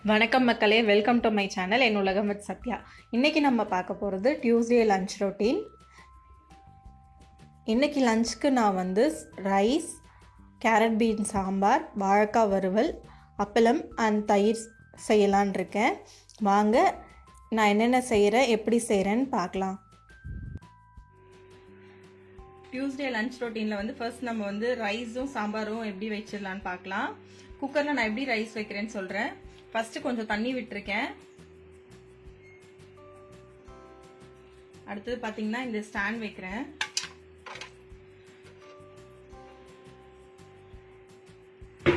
வணக்கம் மக்களே, welcome to my channel என் உலகம் வித் சத்யா. இன்றைக்கி நம்ம பார்க்க போகிறது டியூஸ்டே லன்ச் ரொட்டீன். இன்றைக்கி லஞ்சுக்கு நான் ரைஸ், கேரட் பீன் சாம்பார், வாழைக்காய் வறுவல், அப்பளம் அண்ட் தயிர் செய்யலான் இருக்கேன். வாங்க நான் என்னென்ன செய்கிறேன், எப்படி செய்கிறேன்னு பார்க்கலாம். டியூஸ்டே லன்ச் ரொட்டீனில் ஃபர்ஸ்ட் நம்ம ரைஸும் சாம்பாரும் எப்படி வச்சிடலான்னு பார்க்கலாம். குக்கரில் நான் எப்படி ரைஸ் வைக்கிறேன்னு சொல்கிறேன். ஃபர்ஸ்ட் கொஞ்சம் தண்ணி விட்டுருக்கேன். அடுத்தது பார்த்தீங்கன்னா இந்த ஸ்டாண்ட் வைக்கிறேன்.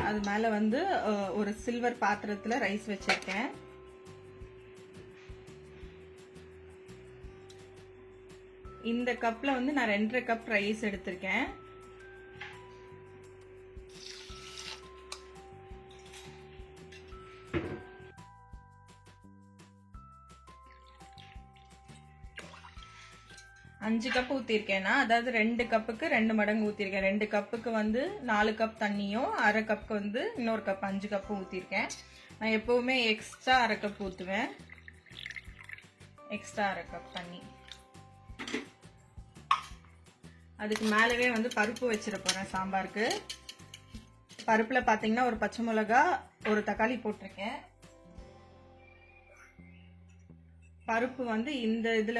அது மேலே ஒரு சில்வர் பாத்திரத்தில் ரைஸ் வச்சிருக்கேன். இந்த கப்ல நான் 2.5 கப் ரைஸ் எடுத்திருக்கேன். அஞ்சு கப் ஊற்றிருக்கேன்னா, அதாவது 2 கப்புக்கு 2 மடங்கு ஊற்றிருக்கேன். 2 கப்புக்கு 4 கப் தண்ணியும், அரை கப்புக்கு இன்னொரு கப் 5 கப்பும் ஊற்றிருக்கேன். நான் எப்போவுமே எக்ஸ்ட்ரா அரை கப் ஊற்றுவேன். எக்ஸ்ட்ரா அரை கப் தண்ணி. அதுக்கு மேலவே பருப்பு வச்சிட போகிறேன் சாம்பாருக்கு. பருப்பில் பார்த்தீங்கன்னா ஒரு பச்சை மிளகா, ஒரு தக்காளி போட்டிருக்கேன். பருப்பு இந்த இதில்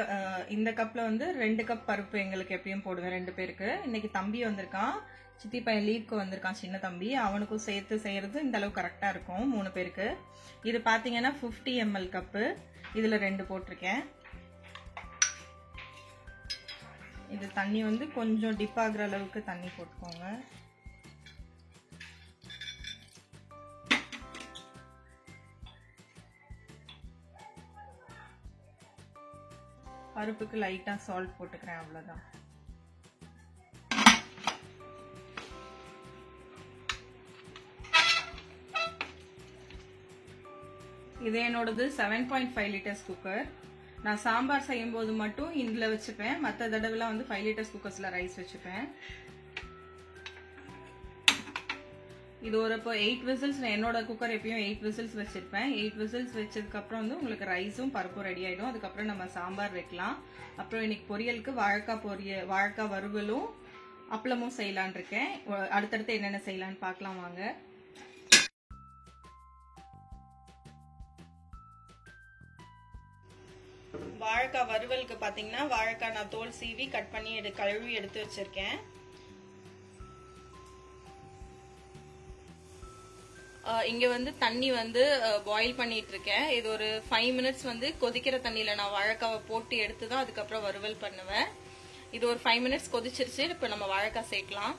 இந்த கப்பில் 2 கப் பருப்பு எங்களுக்கு எப்பயும் போடுவேன் 2 பேருக்கு. இன்னைக்கு தம்பி வந்திருக்கான், சித்தி பையன் லீவுக்கு வந்திருக்கான், சின்ன தம்பி. அவனுக்கும் சேர்த்து செய்கிறது இந்த அளவு கரெக்டாக இருக்கும் 3 பேருக்கு. இது பார்த்தீங்கன்னா 50 ml கப்பு. இதில் 2 போட்டிருக்கேன். இது தண்ணி கொஞ்சம் டிப் ஆகுற அளவுக்கு தண்ணி போட்டுக்கோங்க. பருப்புக்கு லைட்டா சால்ட் போட்டுக்கிறேன், அவ்வளவுதான். இது என்னோடது 7.5 லிட்டர்ஸ் குக்கர். நான் சாம்பார் செய்யும் போது மட்டும் இதுல வச்சுப்பேன். மற்ற தடவைலாம் 5 லிட்டர்ஸ் குக்கர்ஸ்ல ரைஸ் வச்சுப்பேன். இது ஒரு இப்போ 8 விசில்ஸ். என்னோட குக்கர் எப்பயும் 8 விசில்ஸ் வச்சிருப்பேன். 8 விசில்ஸ் வச்சதுக்கு அப்புறம் உங்களுக்கு ரைஸும் பருப்பும் ரெடி ஆயிடும். அதுக்கப்புறம் நம்ம சாம்பார் வைக்கலாம். அப்புறம் இன்னைக்கு பொரியலுக்கு வாழைக்காய் வறுவலும் அப்பளமும் செய்யலான் இருக்கேன். அடுத்தடுத்து என்னென்ன செய்யலான்னு பார்க்கலாம் வாங்க. வாழைக்காய் வறுவலுக்கு பாத்தீங்கன்னா வாழைக்காய் நான் தோல் சீவி கட் பண்ணி கழுவி எடுத்து வச்சிருக்கேன். இங்க தண்ணி பாயில் பண்ணிட்டு இருக்கேன். இது ஒரு 5 மினிட்ஸ் கொதிக்கிற தண்ணியில நான் வாழைக்காவை போட்டு எடுத்துதான் அதுக்கப்புறம் வறுவல் பண்ணுவேன். இது ஒரு 5 மினிட்ஸ் கொதிச்சிருச்சு. இப்ப நம்ம வாழைக்காய் சேர்க்கலாம்.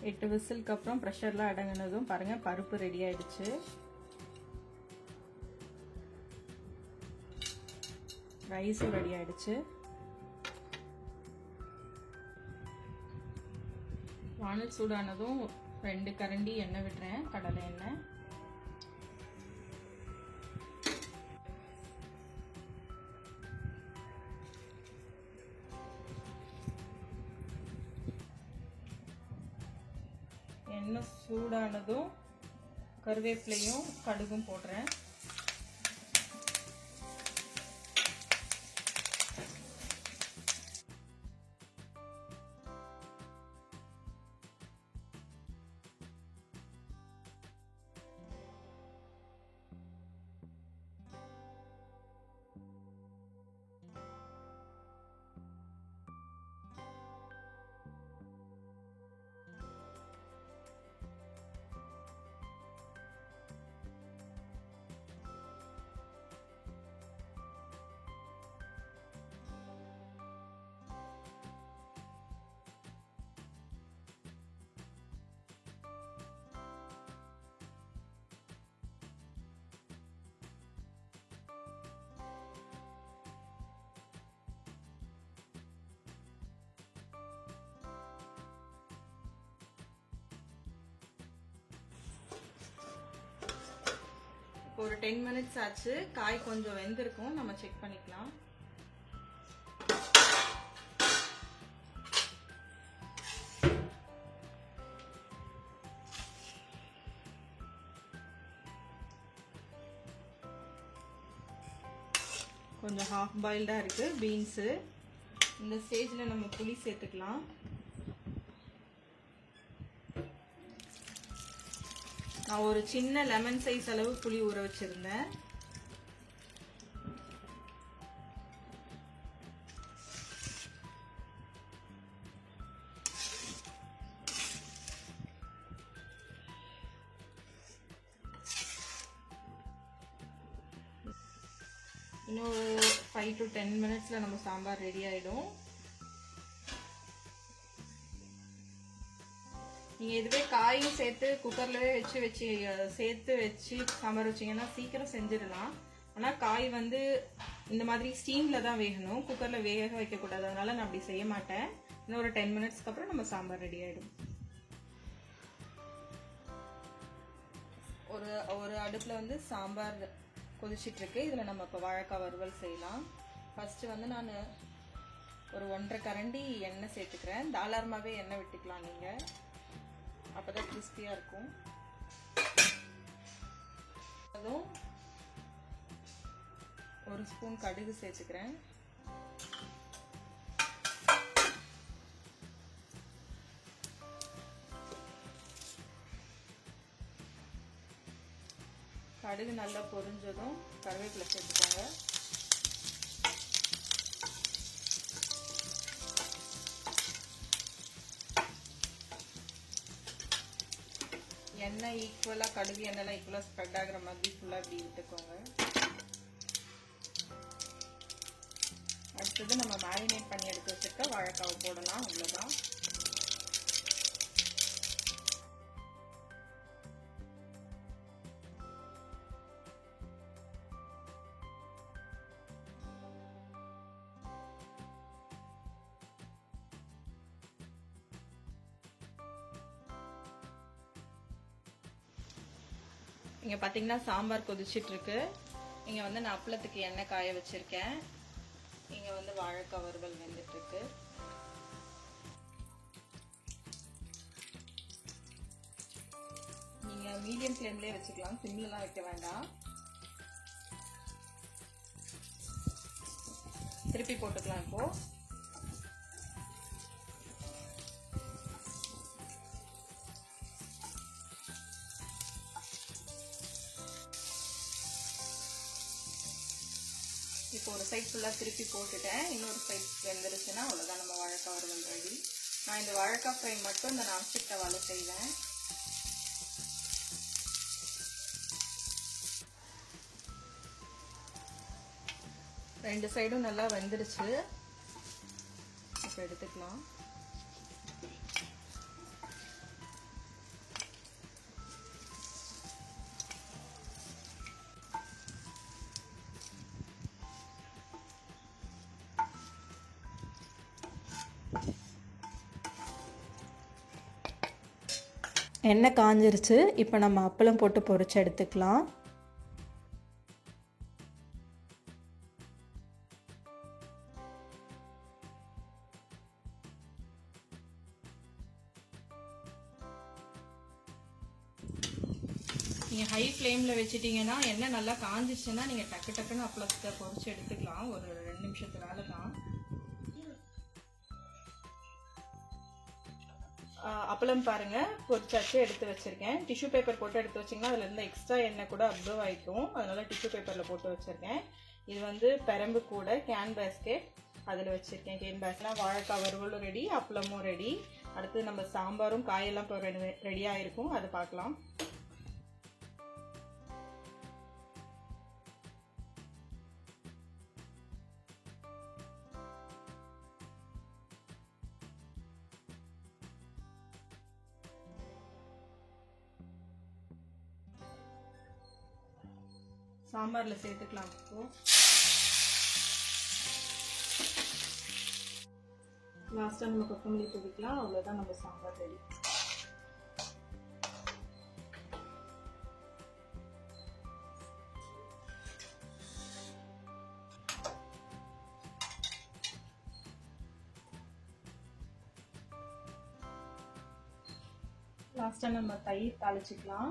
எட்டு விசிலுக்கு அப்புறம் ப்ரெஷர்லாம் அடங்கினதும் பாருங்க பருப்பு ரெடி ஆயிடுச்சு. ரைஸும் ரெடி ஆயிடுச்சு. வானல் சூடானதும் 2 கரண்டி எண்ணெய் விடுறேன், கடலை எண்ணெய். எண்ணெய் சூடானதும் கருவேப்பிலையும் கடுகும் போடுறேன். ஒரு 10 மினிட்ஸ் ஆச்சு. காய் கொஞ்சம் வெந்திருக்கும், நம்ம செக் பண்ணிக்கலாம். கொஞ்சம் ஹாஃப் பாயில்டா இருக்கு பீன்ஸ். இந்த ஸ்டேஜ்ல நம்ம புளி சேர்த்துக்கலாம். நான் ஒரு சின்ன லெமன் சைஸ் அளவு புளி ஊற வச்சிருந்தேன். இன்னும் 5 to 10 மினிட்ஸ்ல நம்ம சாம்பார் ரெடி ஆயிடும். நீங்க இதுவே காயும் சேர்த்து குக்கர்லவே சேர்த்து வச்சு சாம்பார் வச்சீங்கன்னா சீக்கிரம் செஞ்சிடலாம். ஆனா காய் வந்து இந்த மாதிரி ஸ்டீம்ல தான் வேகணும், குக்கர்ல வேக வைக்க கூடாது. அதனால நான் அப்படி செய்ய மாட்டேன். இன்னும் ஒரு 10 மினிட்ஸ்க்கு அப்புறம் நம்ம சாம்பார் ரெடி ஆயிடும். ஒரு அடுப்புல வந்து சாம்பார் கொதிச்சிட்டு இருக்கு. இதுல நம்ம இப்போ வாழைக்காய் வறுவல் செய்யலாம். ஃபர்ஸ்ட் வந்து நான் ஒரு 1.5 கரண்டி எண்ணெய் சேர்த்துக்கிறேன். தாராளமாகவே எண்ணெய் விட்டுக்கலாம் நீங்க, அப்பதான் கிறிஸ்பியா இருக்கும். அதுவும் 1 ஸ்பூன் கடுகு சேர்த்துக்கிறேன். கடுகு நல்லா பொரிஞ்சதும் கருவேப்பிலை சேர்த்துக்கோங்க. எண்ணெய் ஈக்குவலா, கடுகு எண்ணெய்லாம் ஈக்குவலா ஸ்ப்ரெட் ஆகுற மாதிரி ஃபுல்லா இப்படி விட்டுக்கோங்க. அடுத்தது நம்ம மேரினேட் பண்ணி எடுத்து வச்சிருக்க வாழைக்காவை போடலாம். அவ்வளவுதான். இங்க பாத்தீங்கன்னா சாம்பார் கொதிச்சிட்டு இருக்கு. இங்க வந்து நான் அப்பளத்துக்கு எண்ணெய் காய வச்சிருக்கேன். இங்க வந்து வாழைக்காய் வறுவல் வெந்துட்டு இருக்கு. நீங்க மீடியம் ஃப்ளேம்லயே வச்சுக்கலாம், சிம்லலாம் வைக்க வேண்டாம். திருப்பி போட்டுக்கலாம். இப்போ ஒரு சைட் ஃபுல்லா திருப்பி போட்டுட்டேன். இன்னொரு சைட் வெந்துருச்சுன்னா அவ்வளவுதான், நம்ம வாழைக்காய் வறுவல் ரெடி. நான் இந்த வாழைக்காய் ஃப்ரை மட்டும் இந்த நான்ஸ்டிக் தவால செய்வேன். ரெண்டு சைடும் நல்லா வெந்துருச்சு. இப்போ எடுத்துக்கலாம். எண்ணெய் காஞ்சிருச்சு. இப்போ நம்ம அப்பளம் போட்டு பொரிச்சு எடுத்துக்கலாம். நீங்கள் ஹை ஃப்ளேமில் வச்சுட்டிங்கன்னா எண்ணெய் நல்லா காஞ்சிச்சுன்னா நீங்கள் டக்குன்னு அப்பளத்தை பொரிச்சு எடுத்துக்கலாம். ஒரு 2 நிமிஷத்துனால தான். அப்பளம் பாருங்க பொரிச்சாச்சு, எடுத்து வச்சிருக்கேன். டிஷ்யூ பேப்பர் போட்டு எடுத்து வச்சிங்கன்னா அதுல இருந்து எக்ஸ்ட்ரா எண்ணெய் கூட அப்சர்வ் ஆயிக்கும். அதனால டிஷ்யூ பேப்பர்ல போட்டு வச்சிருக்கேன். இது வந்து பெரம்பு கூட கேன் பேஸ்கெட், அதில் வச்சிருக்கேன். கேன் பேஸ்கெட்லாம் வாழைக்காய் வறுவலும் ரெடி, அப்பளமும் ரெடி. அடுத்து நம்ம சாம்பாரும் காயெல்லாம் இப்போ ரெடியாக இருக்கும், அதை பார்க்கலாம். சாம்பார்ல சேர்த்துக்கலாம். இப்போ லாஸ்டா நம்ம கொத்தமல்லி தூவிக்கலாம். அவ்வளவுதான், நம்ம சாம்பார் ரெடி. லாஸ்ட்டாக நம்ம தயிர் தாளிச்சிக்கலாம்.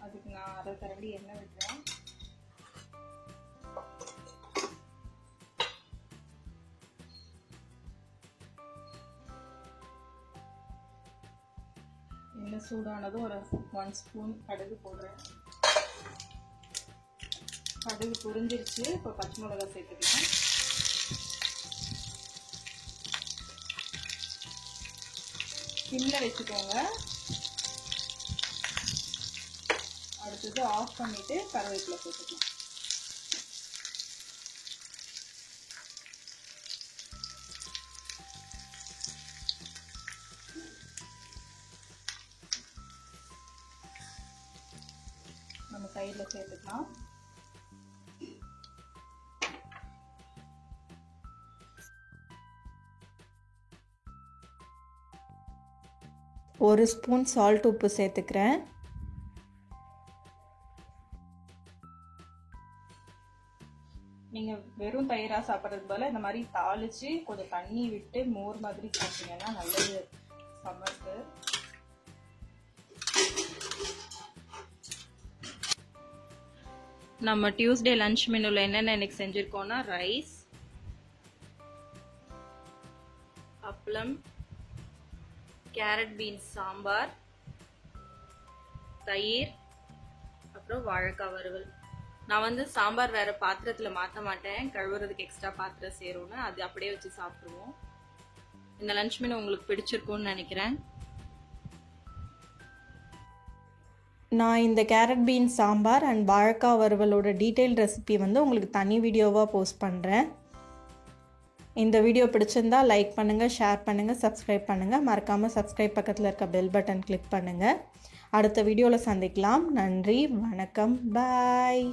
அதுக்கு நான் 1/2 கரண்டி எண்ணெய் விடுறேன். எண்ணெய் சூடானதும் ஒரு 1 ஸ்பூன் கடுகு போடுறேன். கடுகு புரிஞ்சிருச்சு. இப்போ பச்சை மிளகாய் சேர்த்துக்கலாம். சிம்மில் வச்சுக்கோங்க. அடுத்தது ஆஃப் பண்ணிட்டு கருவேப்பிலை சேர்த்துக்கலாம். நம்ம தயிரில் சேர்த்துக்கலாம். ஒரு ஸ்பூன் சால்ட் உப்பு சேர்த்துக்கிறேன். நீங்கள் வெறும் தயிராக சாப்பிட்றதுக்கு பதிலாக இந்த மாதிரி தாளித்து கொஞ்சம் தண்ணி விட்டு மோர் மாதிரி சாப்பிட்டீங்கன்னா நல்லது சம்மருக்கு. நம்ம டியூஸ்டே லஞ்ச் மெனுவில் என்னென்ன இன்னைக்கு செஞ்சுருக்கோன்னா ரைஸ், அப்பளம், கேரட் பீன்ஸ் சாம்பார், தயிர், அப்புறம் வாழைக்காய் வறுவல். நான் சாம்பார் வேற பாத்திரத்தில் மாற்ற மாட்டேன், கழுவுறதுக்கு எக்ஸ்ட்ரா பாத்திரம் சேரும்னு அது அப்படியே வச்சு சாப்பிடுவோம். இந்த லஞ்ச் மெனு உங்களுக்கு பிடிச்சிருக்கும்னு நினைக்கிறேன். நான் இந்த கேரட் பீன்ஸ் சாம்பார் அண்ட் வாழைக்காய் வறுவலோட டீட்டெயில் ரெசிபி உங்களுக்கு தனி வீடியோவாக போஸ்ட் பண்ணுறேன். இந்த வீடியோ பிடிச்சிருந்தா லைக் பண்ணுங்கள், ஷேர் பண்ணுங்கள், சப்ஸ்கிரைப் பண்ணுங்கள். மறக்காமல் சப்ஸ்கிரைப் பக்கத்தில் இருக்க பெல் பட்டன் கிளிக் பண்ணுங்கள். அடுத்த வீடியோவில் சந்திக்கலாம். நன்றி, வணக்கம், பாய்.